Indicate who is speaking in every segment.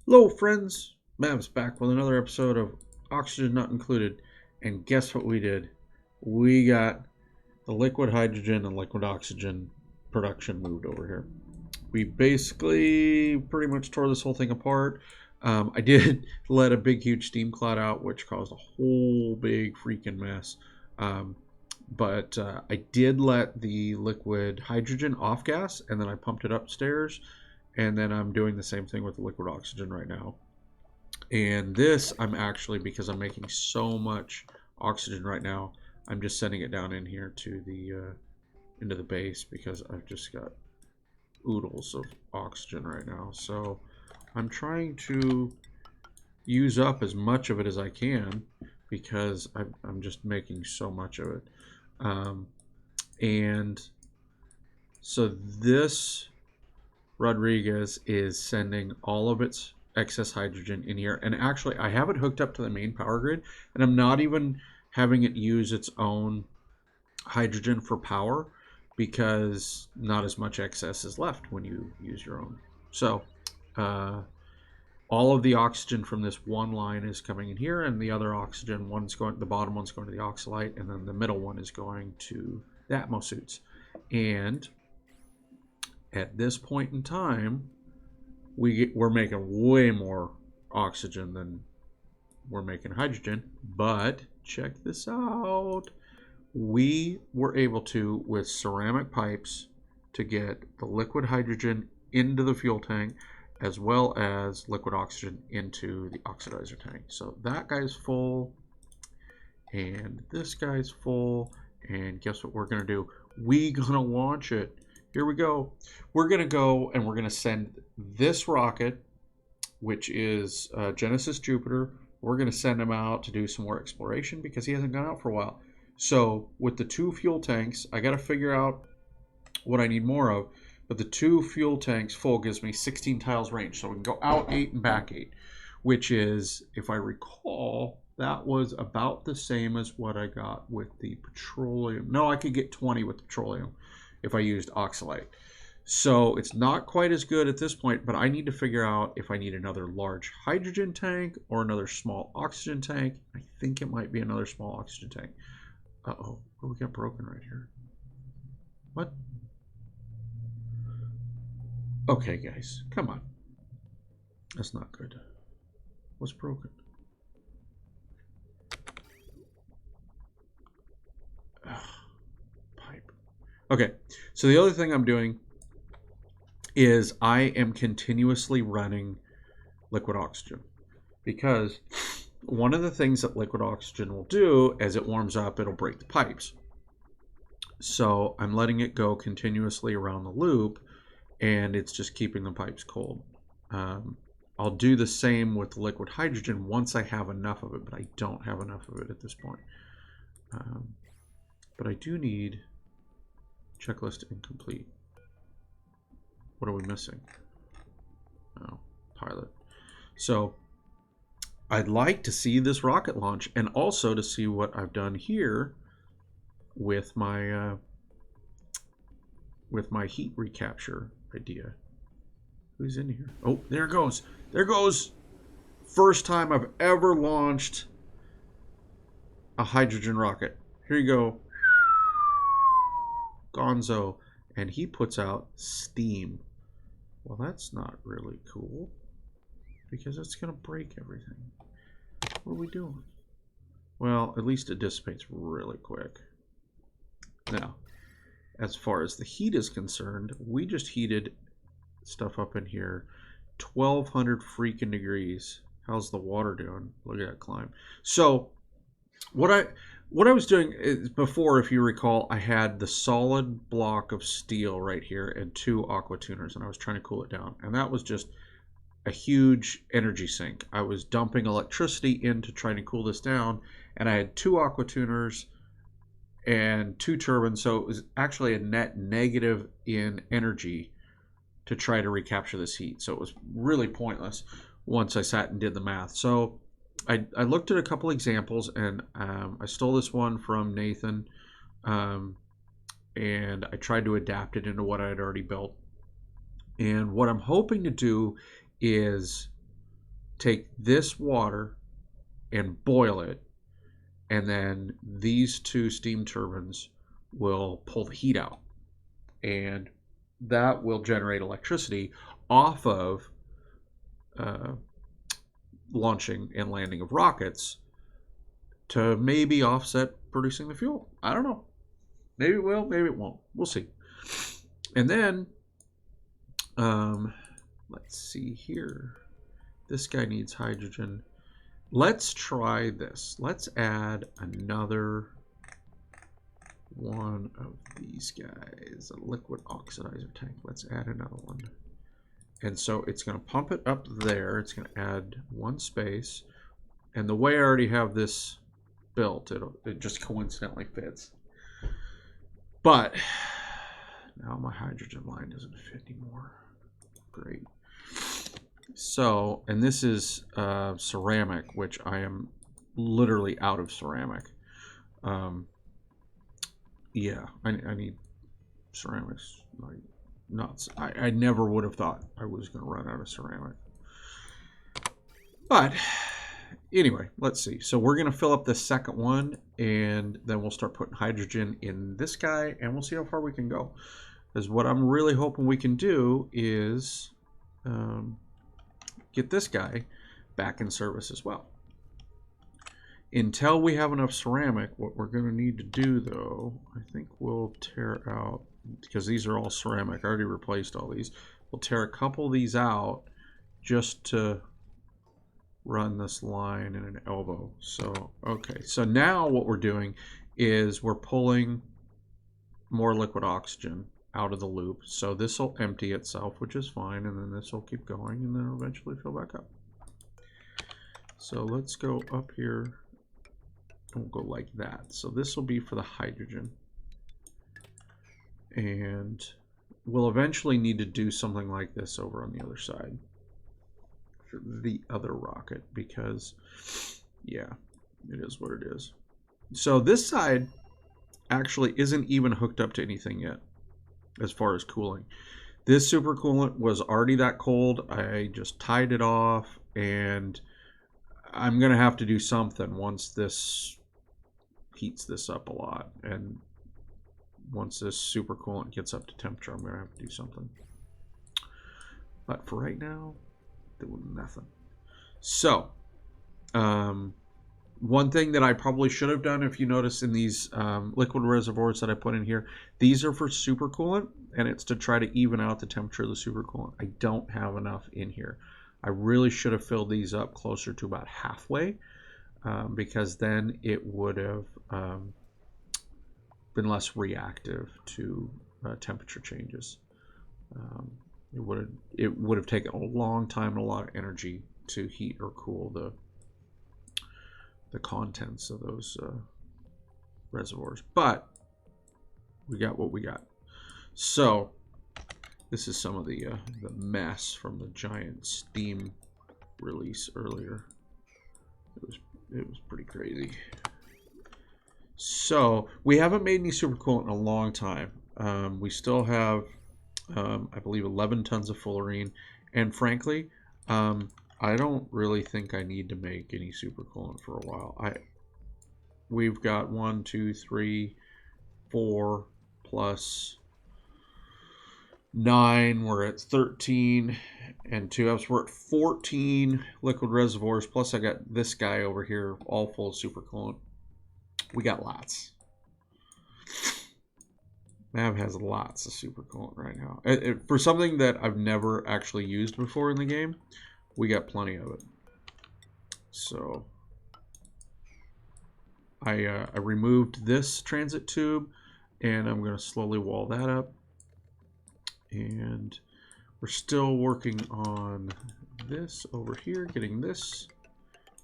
Speaker 1: Hello, friends. Mav's back with another episode of Oxygen Not Included. And guess what we did? We got the liquid hydrogen and liquid oxygen production moved over here. We basically pretty much tore this whole thing apart. I did let a big, huge steam cloud out, which caused a whole big freaking mess. Um, but I did let the liquid hydrogen off gas, and then I pumped it upstairs. And then I'm doing the same thing with the liquid oxygen right now. And this, I'm actually, because I'm making so much oxygen right now, I'm just sending it down in here to the into the base because I've just got oodles of oxygen right now. So I'm trying to use up as much of it as I can because I'm just making so much of it. Um, and so this Rodriguez is sending all of its excess hydrogen in here. And actually, I have it hooked up to the main power grid, and I'm not even having it use its own hydrogen for power because not as much excess is left when you use your own. So, uh, all of the oxygen from this one line is coming in here, and the other oxygen, one's going, the bottom one's going to the oxalite, and then the middle one is going to the atmosuits. And at this point in time, we're making way more oxygen than we're making hydrogen. But check this out. We were able to, with ceramic pipes, to get the liquid hydrogen into the fuel tank as well as liquid oxygen into the oxidizer tank. So that guy's full and this guy's full. And guess what we're going to do? We're going to launch it. Here we go. We're going to go and we're going to send this rocket, which is Genesis Jupiter. We're going to send him out to do some more exploration because he hasn't gone out for a while. So with the 2 fuel tanks, I got to figure out what I need more of. But the 2 fuel tanks full gives me 16 tiles range. So we can go out 8 and back 8, which is, if I recall, that was about the same as what I got with the petroleum. No, I could get 20 with petroleum if I used oxalate. So it's not quite as good at this point, but I need to figure out if I need another large hydrogen tank or another small oxygen tank. I think it might be another small oxygen tank. Uh-oh, what do we got broken right here? What? Okay, guys, come on. That's not good. What's broken? Ugh, pipe. Okay, so the other thing I'm doing is I am continuously running liquid oxygen because one of the things that liquid oxygen will do as it warms up, it'll break the pipes. So I'm letting it go continuously around the loop and it's just keeping the pipes cold. I'll do the same with liquid hydrogen once I have enough of it, but I don't have enough of it at this point. But I do need checklist incomplete. What are we missing? Oh, pilot. So I'd like to see this rocket launch and also to see what I've done here with my heat recapture idea. Who's in here? Oh, there it goes. There goes. First time I've ever launched a hydrogen rocket. Here you go. Gonzo. And he puts out steam. Well, that's not really cool because it's going to break everything. What are we doing? Well, at least it dissipates really quick. Now, as far as the heat is concerned, we just heated stuff up in here 1200 freaking degrees. How's the water doing? Look at that climb. So what I was doing is before, if you recall, I had the solid block of steel right here and 2 aqua tuners, and I was trying to cool it down, and that was just a huge energy sink. I was dumping electricity into trying to cool this down, and I had 2 aqua tuners and 2 turbines, so it was actually a net negative in energy to try to recapture this heat. So it was really pointless once I sat and did the math. So I looked at a couple examples, and I stole this one from Nathan, and I tried to adapt it into what I had already built. And what I'm hoping to do is take this water and boil it, and then these two steam turbines will pull the heat out, and that will generate electricity off of launching and landing of rockets to maybe offset producing the fuel. I don't know. Maybe it will, maybe it won't. We'll see. And then, let's see here. This guy needs hydrogen. Let's try this. Let's add another one of these guys. A liquid oxidizer tank. Let's add another one. And so it's going to pump it up there. It's going to add one space. And the way I already have this built, it just coincidentally fits. But now my hydrogen line doesn't fit anymore. Great. So, and this is ceramic, which I am literally out of ceramic. Yeah, I need ceramics like nuts. I never would have thought I was going to run out of ceramic. But anyway, let's see. So we're going to fill up the second one, and then we'll start putting hydrogen in this guy, and we'll see how far we can go. Because what I'm really hoping we can do is get this guy back in service as well. Until we have enough ceramic, what we're going to need to do, though, I think we'll tear out, because these are all ceramic. I already replaced all these. We'll tear a couple of these out just to run this line in an elbow. So, okay. So now what we're doing is we're pulling more liquid oxygen out of the loop. So this will empty itself, which is fine, and then this will keep going, and then eventually fill back up. So let's go up here, and we'll go like that. So this will be for the hydrogen. And we'll eventually need to do something like this over on the other side for the other rocket, because, yeah, it is what it is. So this side actually isn't even hooked up to anything yet as far as cooling. This supercoolant was already that cold. I just tied it off, and I'm going to have to do something once this heats this up a lot. And once this supercoolant gets up to temperature, I'm going to have to do something. But for right now, doing nothing. So, one thing that I probably should have done, if you notice in these liquid reservoirs that I put in here, these are for supercoolant, and it's to try to even out the temperature of the supercoolant. I don't have enough in here. I really should have filled these up closer to about halfway, because then it would have been less reactive to temperature changes. It would have taken a long time and a lot of energy to heat or cool the contents of those reservoirs, but we got what we got. So this is some of the mess from the giant steam release earlier. It was pretty crazy. So we haven't made any supercoolant in a long time. We still have, I believe, 11 tons of fullerene, and frankly, I don't really think I need to make any supercoolant for a while. We've got 1, 2, 3, 4 plus 9. We're at 13 and 2 ups. We're at 14 liquid reservoirs. Plus I got this guy over here all full of supercoolant. We got lots. Mav has lots of supercoolant right now. For something that I've never actually used before in the game, we got plenty of it. So I removed this transit tube, and I'm going to slowly wall that up. And we're still working on this over here, getting this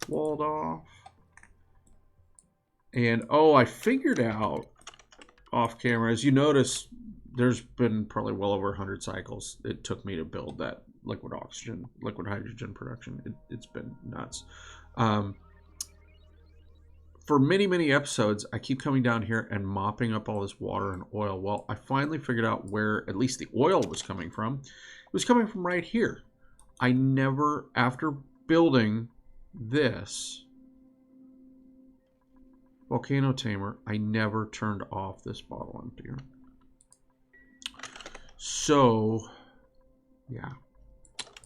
Speaker 1: walled off. And oh, I figured out off camera, as you notice, there's been probably well over 100 cycles it took me to build that liquid hydrogen production. It's been nuts. For many episodes, I keep coming down here and mopping up all this water and oil. Well, I finally figured out where at least the oil was coming from. It was coming from right here. I never, after building this volcano tamer, I never turned off this bottle emptier. So, yeah,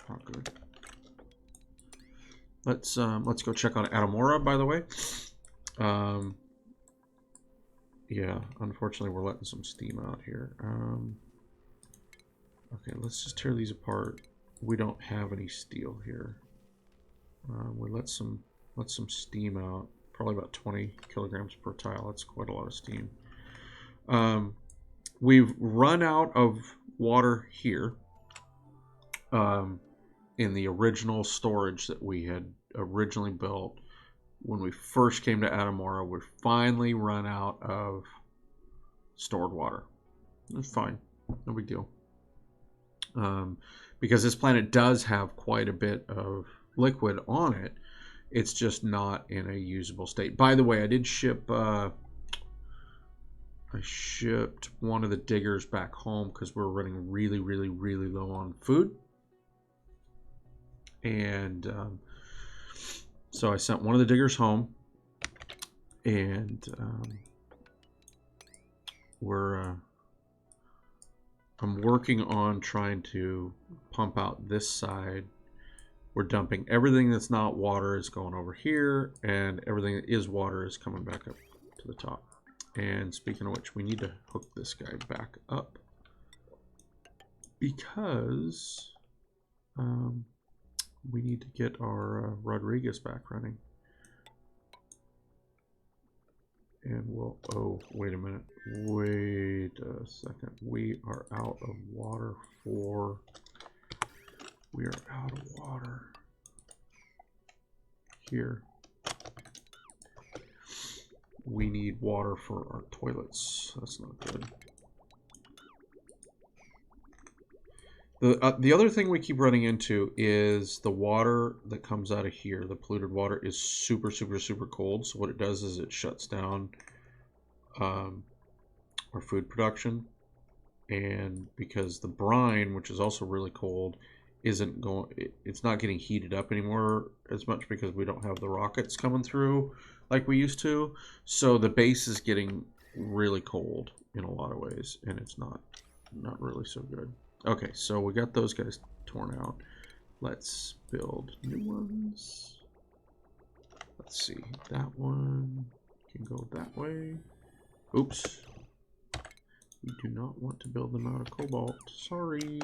Speaker 1: not good. Let's go check on Atamora, by the way. Yeah, unfortunately, we're letting some steam out here. Okay, let's just tear these apart. We don't have any steel here. We let some steam out. Probably about 20 kilograms per tile. That's quite a lot of steam. We've run out of water here. In the original storage that we had originally built when we first came to Atamora, we finally run out of stored water. It's fine, no big deal. Because this planet does have quite a bit of liquid on it, it's just not in a usable state. By the way, I did ship I shipped one of the diggers back home because we're running really low on food. And so I sent one of the diggers home, and I'm working on trying to pump out this side. We're dumping everything that's not water is going over here, and everything that is water is coming back up to the top. And speaking of which, we need to hook this guy back up because we need to get our Rodriguez back running. And we'll, oh, wait a minute. Wait a second. We are out of water we are out of water here. We need water for our toilets. That's not good. The other thing we keep running into is the water that comes out of here, the polluted water, is super cold. So what it does is it shuts down our food production. And because the brine, which is also really cold, it's not getting heated up anymore as much because we don't have the rockets coming through like we used to. So the base is getting really cold in a lot of ways, and it's not really so good. Okay, so we got those guys torn out. Let's build new ones. Let's see, that one can go that way. Oops. We do not want to build them out of cobalt. Sorry.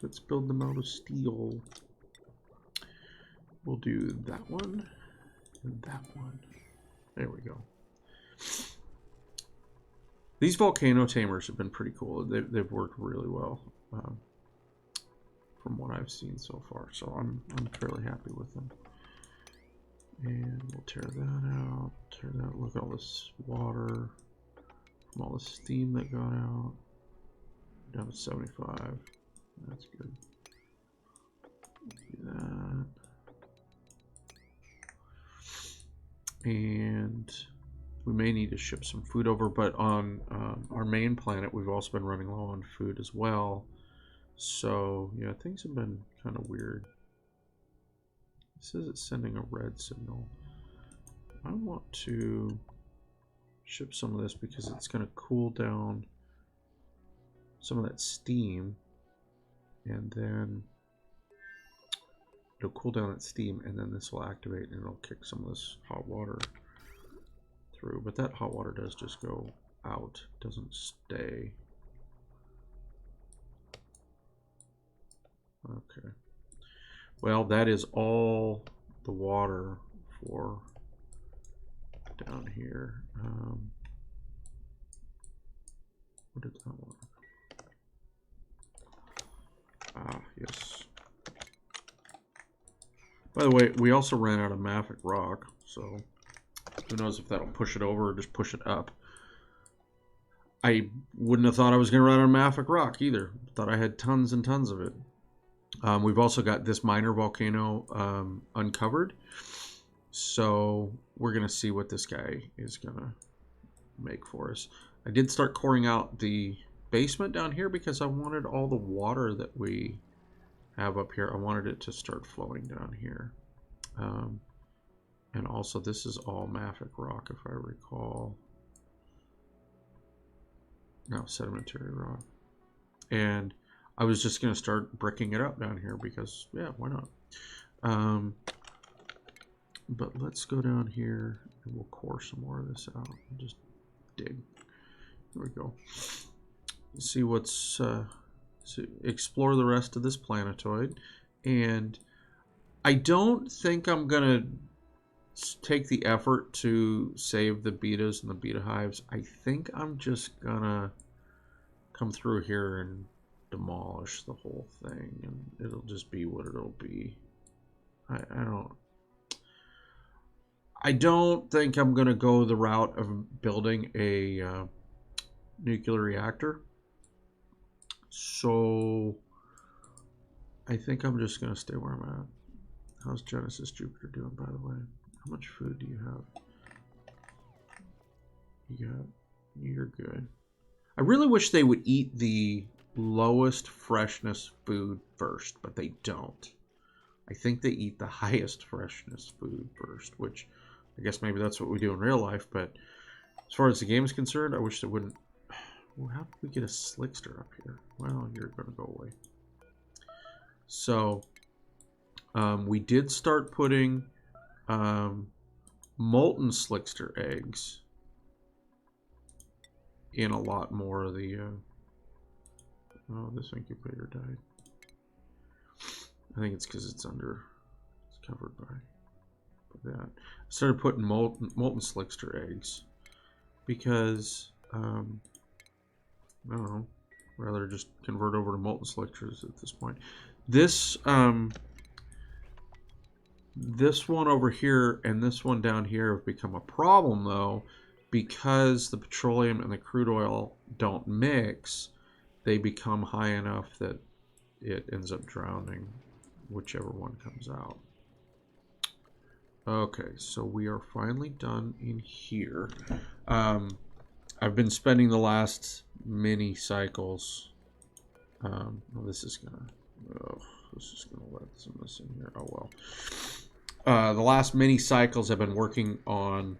Speaker 1: Let's build them out of steel. We'll do that one and that one. There we go. These volcano tamers have been pretty cool. They've worked really well from what I've seen so far. So I'm fairly happy with them. And we'll tear that out. Tear that. Look at all this water from all the steam that got out. Down to 75. That's good. Do that. And we may need to ship some food over, but on our main planet, we've also been running low on food as well. So, yeah, things have been kind of weird. It says it's sending a red signal. I want to ship some of this because it's going to cool down some of that steam, and then it'll cool down that steam, and then this will activate and it'll kick some of this hot water through. But that hot water does just go out, it doesn't stay. Okay. Well, that is all the water for down here. What did that one? Ah, yes. By the way, we also ran out of mafic rock, so who knows if that'll push it over or just push it up. I wouldn't have thought I was going to run out of mafic rock either. Thought I had tons and tons of it. We've also got this minor volcano uncovered, so we're going to see what this guy is going to make for us. I did start coring out the basement down here because I wanted all the water that we have up here. I wanted it to start flowing down here. And also this is all mafic rock, if I recall. No, sedimentary rock. And I was just going to start bricking it up down here because, yeah, why not? But let's go down here and we'll core some more of this out and just dig. There we go. See what's... so explore the rest of this planetoid. And I don't think I'm going to take the effort to save the betas and the beta hives. I think I'm just gonna come through here and demolish the whole thing, and it'll just be what it'll be. I don't think I'm gonna go the route of building a nuclear reactor, so I think I'm just gonna stay where I'm at. How's Genesis Jupiter doing, by the way? How much food do you have? You're good. I really wish they would eat the lowest freshness food first, but they don't. I think they eat the highest freshness food first, which I guess maybe that's what we do in real life, but as far as the game is concerned, I wish they wouldn't. Well, how did we get a slickster up here? Well, you're going to go away. So, we did start putting molten slickster eggs in a lot more of the oh, this incubator died. I think it's because it's covered by that. I started putting molten slickster eggs because I don't know, rather just convert over to molten slicksters at this point. This this one over here and this one down here have become a problem, though, because the petroleum and the crude oil don't mix. They become high enough that it ends up drowning whichever one comes out. Okay, so we are finally done in here. I've been spending the last many cycles. Well, this is gonna let some of this in here. Oh well. The last many cycles I've been working on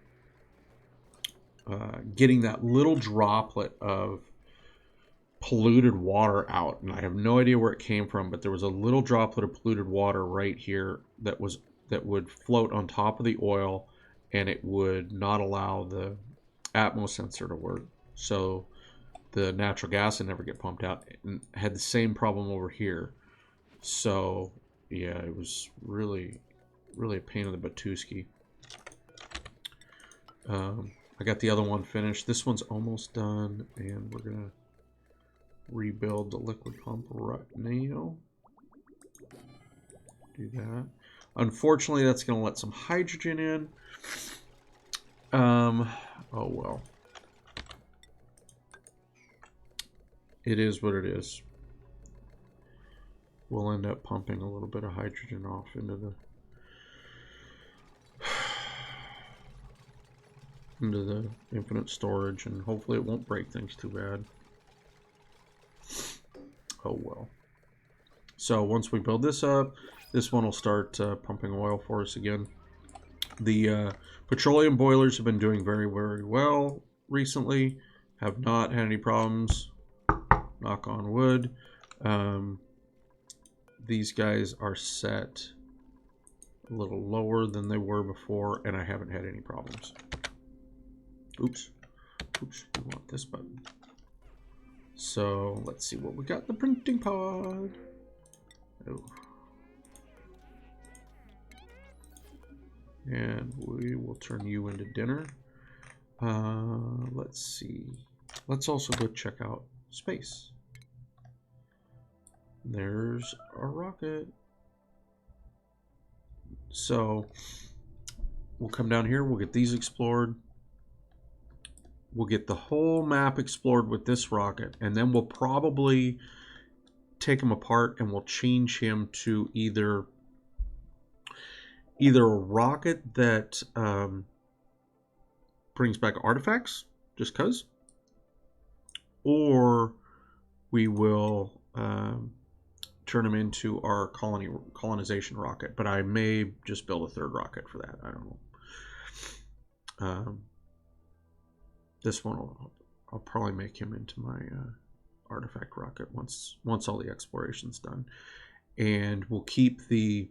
Speaker 1: getting that little droplet of polluted water out, and I have no idea where it came from, but there was a little droplet of polluted water right here that would float on top of the oil, and it would not allow the atmos sensor to work, so the natural gas would never get pumped out, and had the same problem over here. So yeah, it was really a pain in the Batuski. I got the other one finished. This one's almost done, and we're gonna rebuild the liquid pump right now. Do that. Unfortunately, that's gonna let some hydrogen in. Oh well. It is what it is. We'll end up pumping a little bit of hydrogen off into the infinite storage, and hopefully it won't break things too bad. Oh well. So once we build this up, this one will start pumping oil for us again. The petroleum boilers have been doing very well recently. Have not had any problems. Knock on wood. These guys are set a little lower than they were before, and I haven't had any problems. Oops, we want this button. So let's see what we got in the printing pod. Oh. And we will turn you into dinner. Let's see. Let's also go check out space. There's a rocket. So we'll come down here. We'll get these explored. We'll get the whole map explored with this rocket, and then we'll probably take him apart and we'll change him to either a rocket that brings back artifacts, just because, or we will turn them into our colonization rocket. But I may just build a third rocket for that. I don't know. This one, I'll probably make him into my artifact rocket once all the exploration's done, and we'll keep the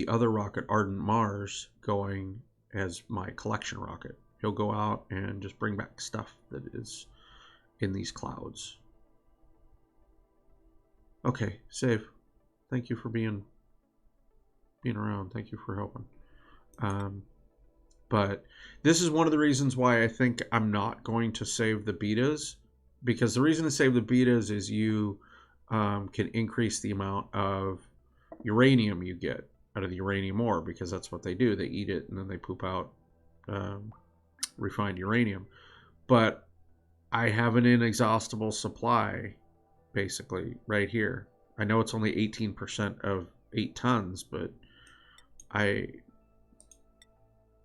Speaker 1: other rocket, Ardent Mars, going as my collection rocket. He'll go out and just bring back stuff that is in these clouds. Okay, save. Thank you for being around. Thank you for helping. But this is one of the reasons why I think I'm not going to save the betas, because the reason to save the betas is you can increase the amount of uranium you get out of the uranium ore, because that's what they do. They eat it and then they poop out refined uranium. But I have an inexhaustible supply, basically, right here. I know it's only 18% of 8 tons, but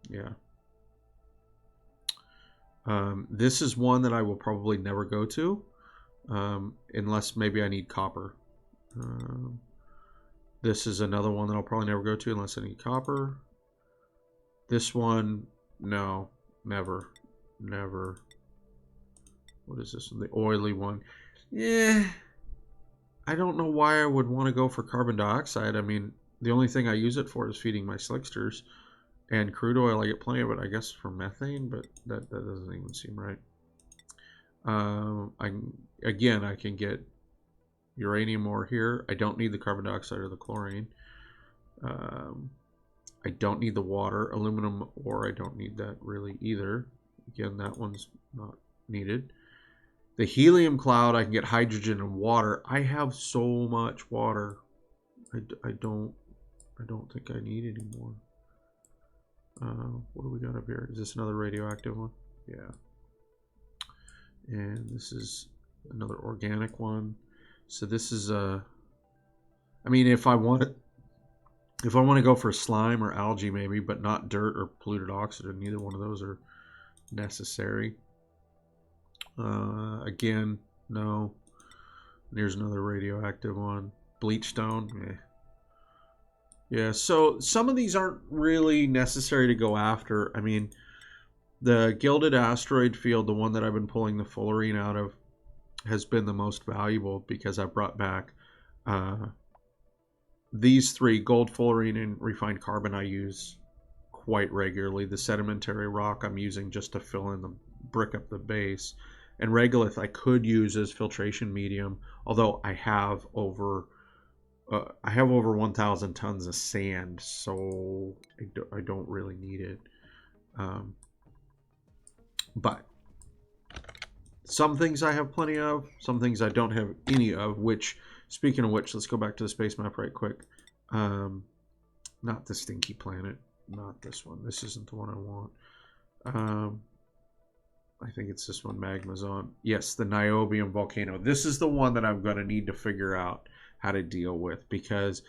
Speaker 1: yeah. This is one that I will probably never go to, unless maybe I need copper. This is another one that I'll probably never go to unless I need copper. This one, no, never. What is this one? The oily one. Yeah. I don't know why I would want to go for carbon dioxide. I mean, the only thing I use it for is feeding my slicksters. And crude oil, I get plenty of it, I guess, for methane, but that doesn't even seem right. I can get uranium ore here. I don't need the carbon dioxide or the chlorine. I don't need the water. Aluminum ore, I don't need that really either. Again, that one's not needed. The helium cloud, I can get hydrogen and water. I have so much water. I don't think I need any more. What do we got up here? Is this another radioactive one? Yeah. And this is another organic one. So this is I mean, if I want to go for slime or algae maybe, but not dirt or polluted oxygen, neither one of those are necessary. Again, no. There's another radioactive one. Bleachstone, yeah, so some of these aren't really necessary to go after. I mean, the Gilded Asteroid Field, the one that I've been pulling the fullerene out of, has been the most valuable because I brought back these three, gold, fullerene, and refined carbon I use quite regularly. The sedimentary rock I'm using just to fill in the brick up the base. And regolith I could use as filtration medium, although I have over 1,000 tons of sand, so I don't really need it. But some things I have plenty of, some things I don't have any of, which, speaking of which, let's go back to the space map right quick. Not the stinky planet, not this one. This isn't the one I want. I think it's this one, Magmazon. Yes, the Niobium volcano. This is the one that I'm going to need to figure out how to deal with, because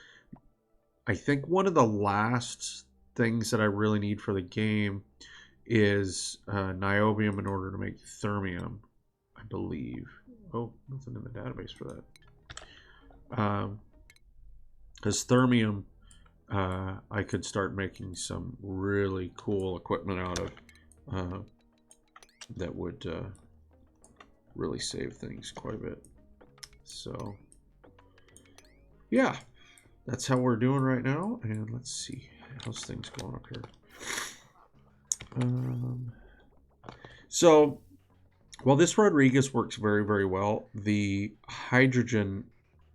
Speaker 1: I think one of the last things that I really need for the game is niobium in order to make thermium, I believe. Oh, nothing in the database for that. Because thermium, I could start making some really cool equipment out of that would really save things quite a bit. So yeah, that's how we're doing right now. And let's see, how's things going up here. So while this Rodriguez works very, very well, the hydrogen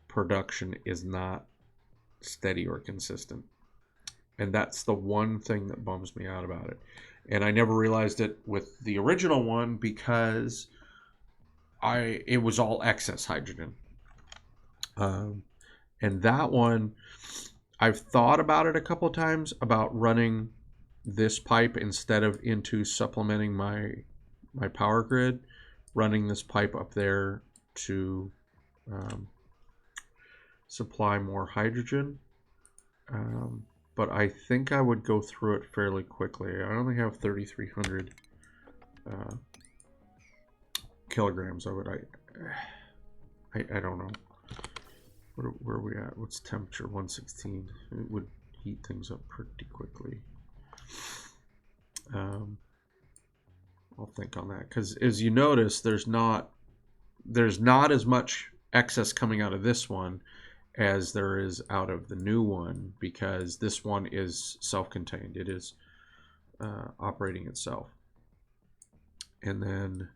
Speaker 1: production is not steady or consistent. And that's the one thing that bums me out about it. And I never realized it with the original one because it was all excess hydrogen. And that one, I've thought about it a couple of times about running this pipe instead of into supplementing my power grid, running this pipe up there to supply more hydrogen. But I think I would go through it fairly quickly. I only have 3,300 kilograms of it. I don't know. Where are we at? What's temperature? 116. It would heat things up pretty quickly. I'll think on that, because as you notice, there's not as much excess coming out of this one as there is out of the new one, because this one is self-contained. It is operating itself. And then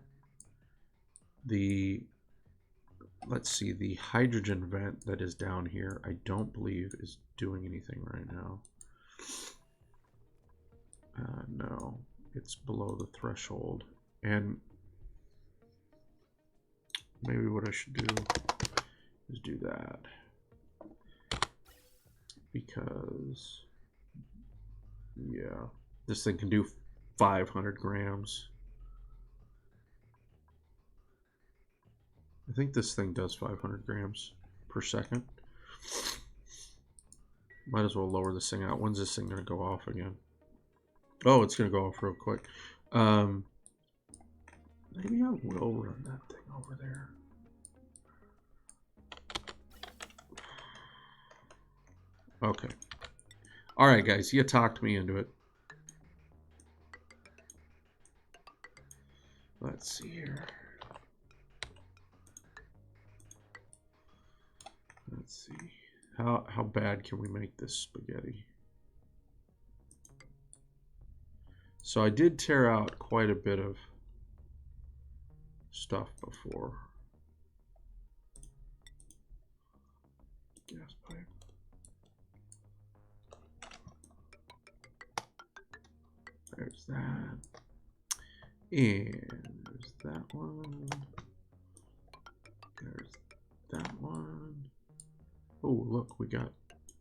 Speaker 1: let's see, the hydrogen vent that is down here, I don't believe is doing anything right now. No, it's below the threshold. And maybe what I should do is do that. Because, yeah, this thing can do 500 grams. I think this thing does 500 grams per second. Might as well lower this thing out. When's this thing going to go off again? Oh, it's going to go off real quick. Maybe I will run that thing over there. Okay. All right, guys. You talked me into it. Let's see here. Let's see. How bad can we make this spaghetti? So I did tear out quite a bit of stuff before. Gas pipe. There's that. And there's that one. There's that one. Oh, look, we got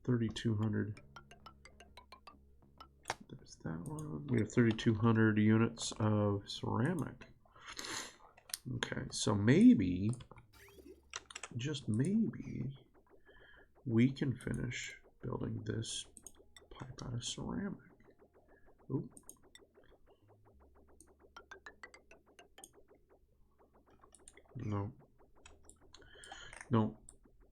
Speaker 1: 3,200. There's that one. We have 3,200 units of ceramic. Okay, so maybe, just maybe, we can finish building this pipe out of ceramic. Oop. No. No.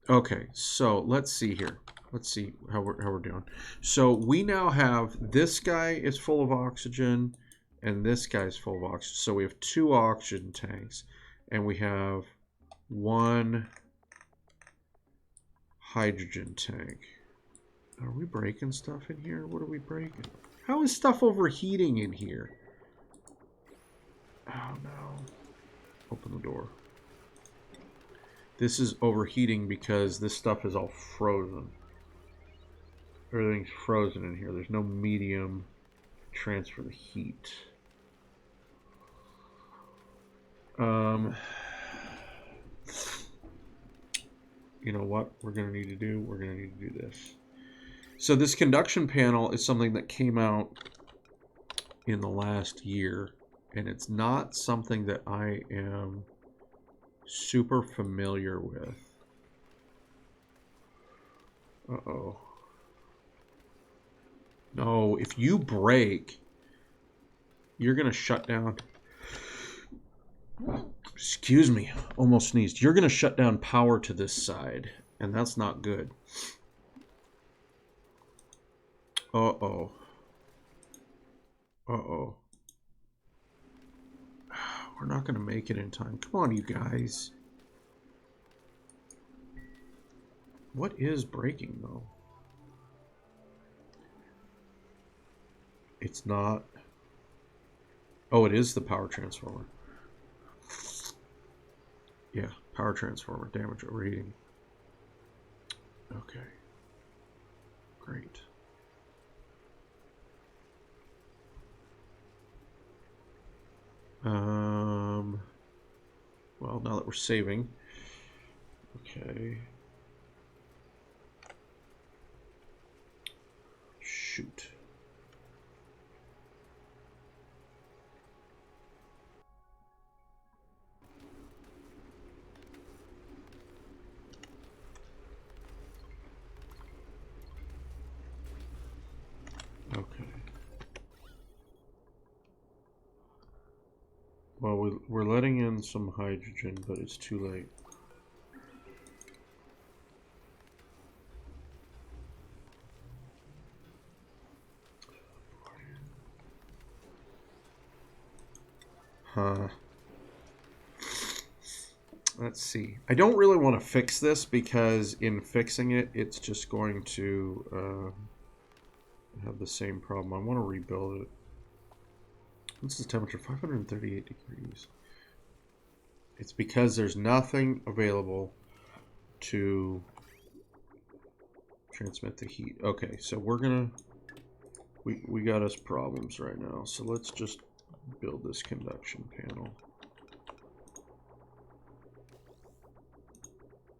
Speaker 1: Okay, so let's see here. Let's see how we're doing. So we now have, this guy is full of oxygen and this guy's full of oxygen. So we have 2 oxygen tanks and we have 1 hydrogen tank. Are we breaking stuff in here? What are we breaking? How is stuff overheating in here? Oh no. Open the door. This is overheating because this stuff is all frozen. Everything's frozen in here. There's no medium transfer heat. You know what we're going to need to do? We're going to need to do this. So this conduction panel is something that came out in the last year, and it's not something that I am super familiar with. Uh-oh. No, if you break, you're going to shut down. Excuse me, almost sneezed. You're going to shut down power to this side, and that's not good. Uh-oh. Uh-oh. We're not going to make it in time. Come on, you guys. What is breaking, though? It's not. Oh, it is the power transformer. Yeah, power transformer, damage overheating. Okay. Great. Well, now that we're saving. Okay. Shoot. Okay. Well, we're letting in some hydrogen, but it's too late. Huh. Let's see. I don't really want to fix this because in fixing it, it's just going to have the same problem. I want to rebuild it. What's the temperature? 538 degrees. It's because there's nothing available to transmit the heat. Okay, so we're gonna... We got us problems right now. So let's just build this conduction panel.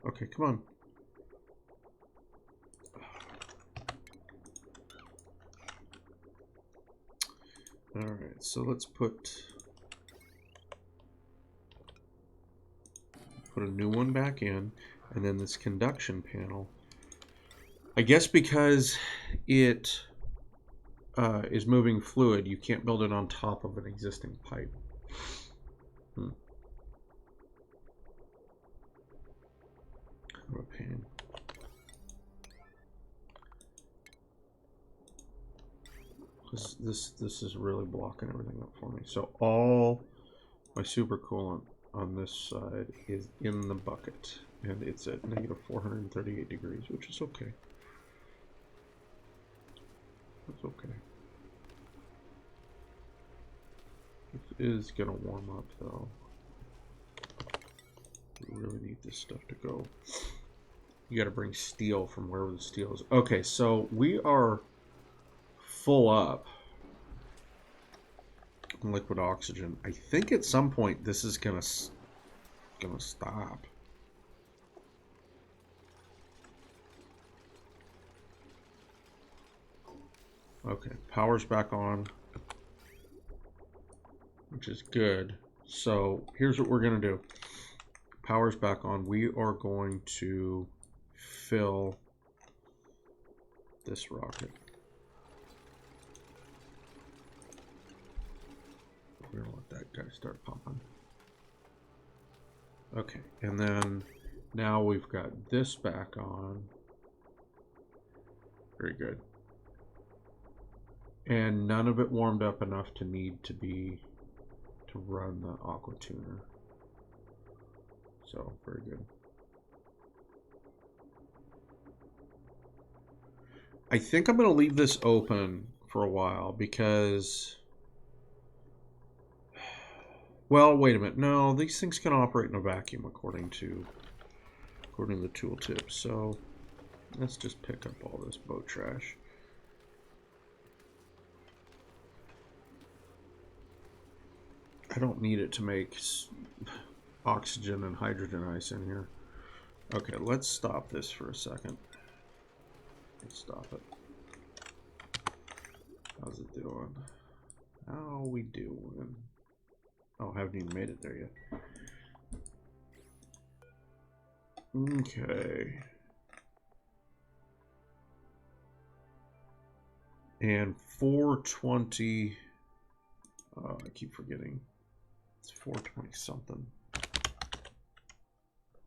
Speaker 1: Okay, come on. Alright, so let's put a new one back in, and then this conduction panel. I guess because it is moving fluid, you can't build it on top of an existing pipe. What a pain. This is really blocking everything up for me. So all my supercoolant on this side is in the bucket, and it's at negative 438 degrees, which is okay. That's okay. It is gonna warm up though. We really need this stuff to go. You gotta bring steel from wherever the steel is. Okay, so we are full up on liquid oxygen. I think at some point this is gonna stop. Okay, power's back on, which is good. So here's what we're gonna do. Power's back on. We are going to fill this rocket. We're gonna let that guy start pumping. Okay, and then now we've got this back on. Very good. And none of it warmed up enough to need to run the aqua tuner. So, very good. I think I'm going to leave this open for a while because... Well, wait a minute. No, these things can operate in a vacuum according to the tooltip. So, let's just pick up all this boat trash. I don't need it to make oxygen and hydrogen ice in here. Okay, let's stop this for a second. Let's stop it. How's it doing? How are we doing? Oh, I haven't even made it there yet. Okay. And 420... Oh, I keep forgetting. It's 420 something.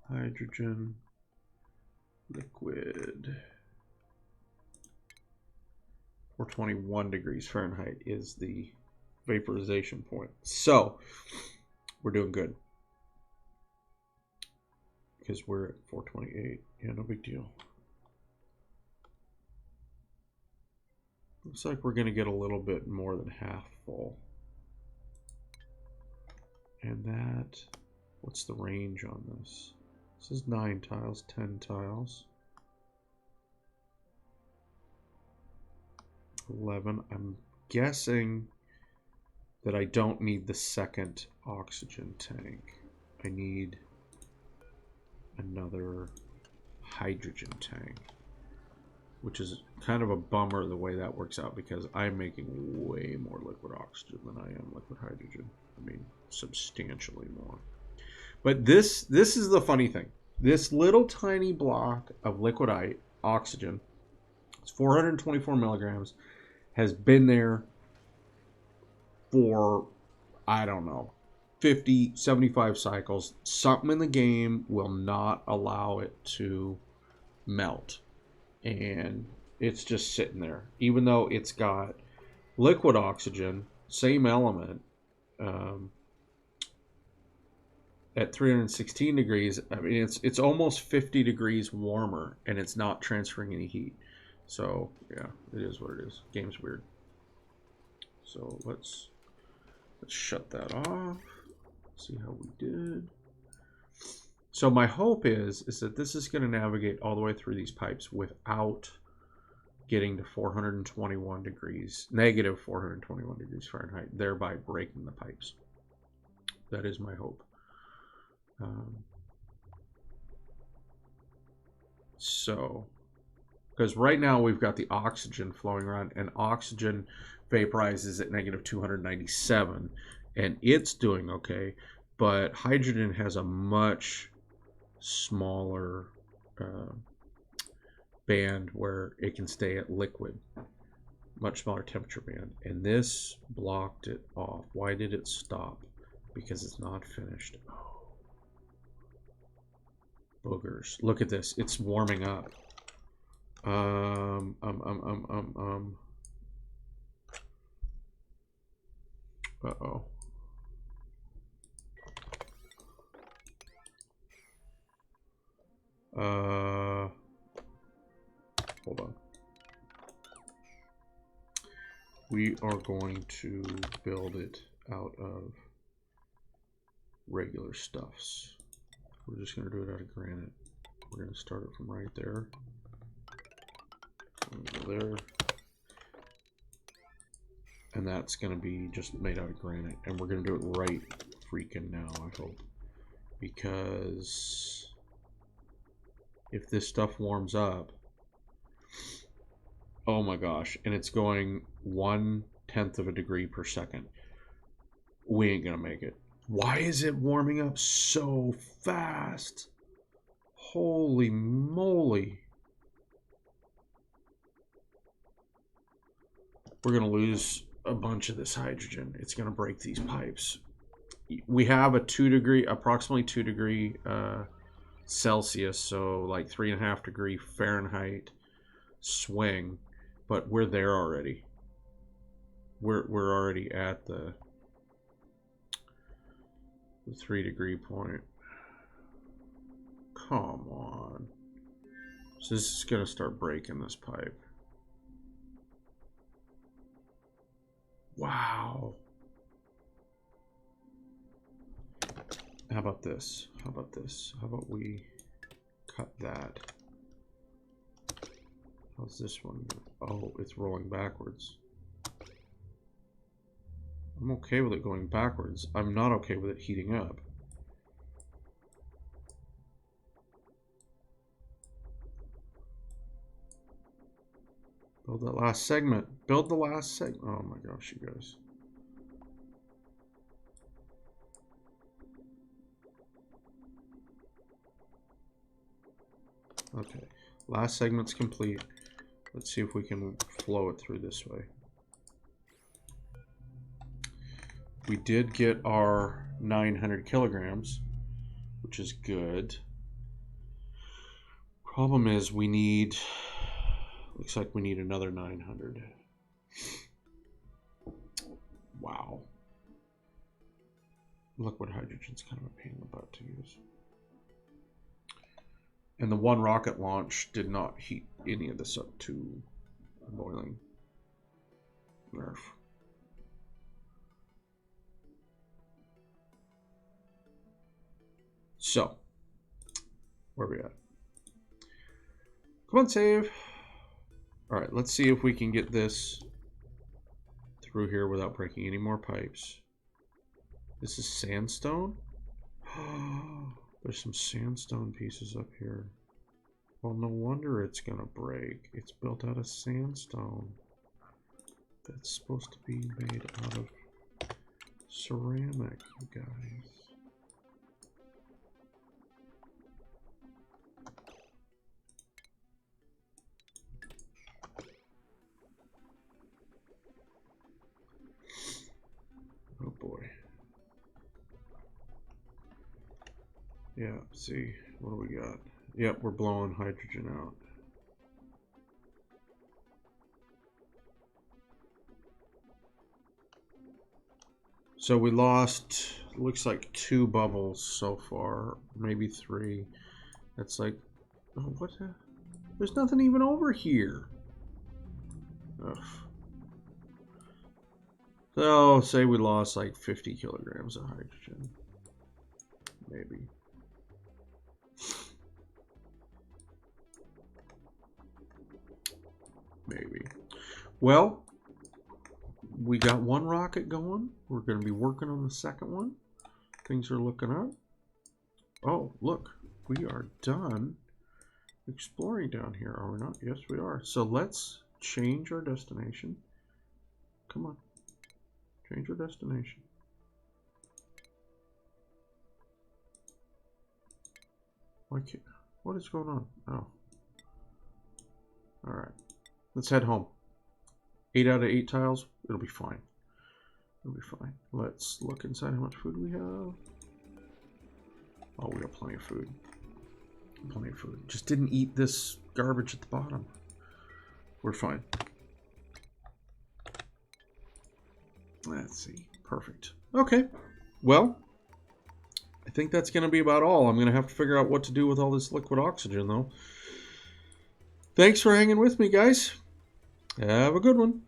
Speaker 1: Hydrogen, liquid. 421 degrees Fahrenheit is the vaporization point. So, we're doing good. Because we're at 428. Yeah, no big deal. Looks like we're going to get a little bit more than half full. And that, what's the range on this? This is 9 tiles, 10 tiles. 11. I'm guessing that I don't need the second oxygen tank. I need another hydrogen tank, which is kind of a bummer the way that works out because I'm making way more liquid oxygen than I am liquid hydrogen. I mean, substantially more. But this is the funny thing. This little tiny block of liquid oxygen, it's 424 milligrams, has been there for, I don't know, 50, 75 cycles, something in the game will not allow it to melt. And it's just sitting there. Even though it's got liquid oxygen, same element, at 316 degrees, I mean, it's almost 50 degrees warmer, and it's not transferring any heat. So, yeah, it is what it is. Game's weird. So, let's shut that off. See how we did. So my hope is that this is going to navigate all the way through these pipes without getting to 421 degrees, negative 421 degrees Fahrenheit, thereby breaking the pipes. That is my hope. So, because right now we've got the oxygen flowing around, and oxygen vaporizes at negative 297, and it's doing okay, but hydrogen has a much smaller band where it can stay at liquid, much smaller temperature band, and this blocked it off. Why did it stop? Because it's not finished. Oh. Boogers. Look at this. It's warming up. Uh-oh. Hold on. We are going to build it out of regular stuffs. We're just going to do it out of granite. We're going to start it from right there. Go there. And that's going to be just made out of granite. And we're going to do it right freaking now, I hope. Because if this stuff warms up, oh my gosh, and it's going 1/10 of a degree per second, we ain't going to make it. Why is it warming up so fast? Holy moly. We're going to lose a bunch of this hydrogen. It's going to break these pipes. We have a approximately 2 degree Celsius, so like 3.5 degree Fahrenheit swing, but we're there already. We're already at the 3 degree point. Come on. So this is going to start breaking this pipe. Wow. How about this? How about this? How about we cut that? How's this one? Oh, it's rolling backwards. I'm okay with it going backwards. I'm not okay with it heating up. Build that last segment. Build the last segment. Oh my gosh, you guys. Okay, last segment's complete. Let's see if we can flow it through this way. We did get our 900 kilograms, which is good. Problem is we need, looks like we need another 900. Wow. Liquid hydrogen's kind of a pain in the butt to use. And the one rocket launch did not heat any of this up to boiling. Nerf. So, where are we at? Come on, save. All right, let's see if we can get this through here without breaking any more pipes. This is sandstone? There's some sandstone pieces up here. Well, no wonder it's gonna break. It's built out of sandstone. That's supposed to be made out of ceramic, you guys. Oh boy. Let's see, what do we got? Yep, we're blowing hydrogen out. So we lost, looks like 2 bubbles so far, maybe 3. That's like, oh, what the? There's nothing even over here. Ugh. So say we lost like 50 kilograms of hydrogen. Maybe. Maybe. Well, we got 1 rocket going. We're going to be working on the second one. Things are looking up. Oh, look. We are done exploring down here, are we not? Yes, we are. So let's change our destination. Come on. Change our destination. Why can't... What is going on? Oh. Alright. Let's head home. 8 out of 8 tiles. It'll be fine. It'll be fine. Let's look inside how much food we have. Oh, we got plenty of food. Plenty of food. Just didn't eat this garbage at the bottom. We're fine. Let's see. Perfect. Okay. Well, I think that's going to be about all. I'm going to have to figure out what to do with all this liquid oxygen, though. Thanks for hanging with me, guys. Have a good one.